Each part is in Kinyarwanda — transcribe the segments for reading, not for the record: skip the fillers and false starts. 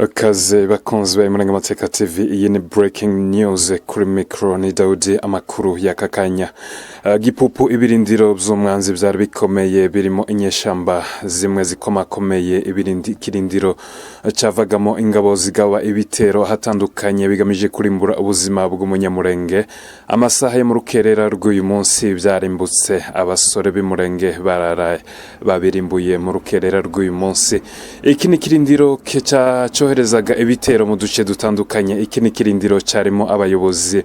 Akaze bakunzwe muri Amateka TV, iyi ni breaking news kuri micro ni Daudi. Amakuru yakakanya. Gipupu ibirindiro by'umwanzi byari bikomeye birimo inyeshamba zimwe zikomakomeye. Kirindiro cyavagamo ingabo zigaba ibitero hatandukanye bigamije kurimbura ubuzima bw'umunyamurenge. Amasaha yo mu rukerera rw'uyu munsi byarimbutse, abasore b'imurenge bararaye babirimbuye mu rukerera rw'uyu munsi. Iki ni kirindiro cyoherezaga ibitero mu duce dutandukanye. Iki ni kirindiro cyarimo abayobozi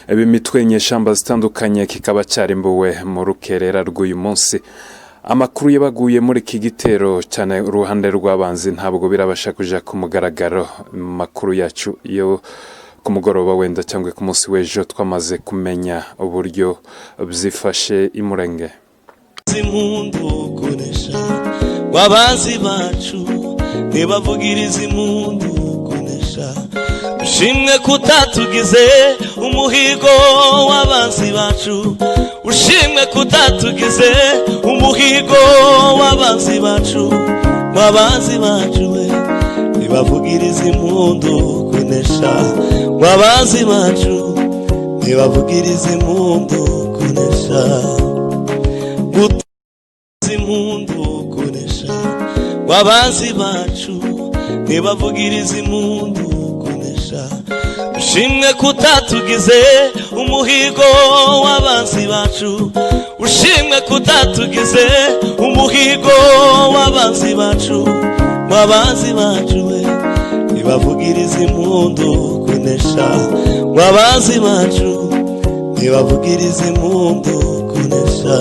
b'imitwe nyeshamba zitandukanye, kikaba cyarimbuwe mu rukerera rw'uyu munsi. Amakuru yabaguye muri iki gitero cyane uruhande rw'abanzi ntabwo birabasha kuja ku mugaragaro. Makuru yacu yo ku mugoroba wenda cyangwa ku munsi w'ejo twamaze kumenya uburyo byifashe imurenge. Impundu kunesha wabazi bacu ntibavugiriza impundu kunesha, ushimwe kutatugize umuhigo w'abanzi bacu, ushimwe kutatugize umuhigo w'abanzi bacu, wabazi bacu we ntibavugiriza impundu kunesha, wabazi bacu ntibavugiriza impundu kunesha, impundu kunesha, wabazi bacu ntibavugiriza impundu kunesha, ushimwe kutatugize umuhigo w'abanzi bacu, ushimwe kutatugize umuhigo w'abanzi bacu, wabazi bacu we ntibavugiriza impundu kunesha, wabazi bacu ntibavugiriza impundu kunesha.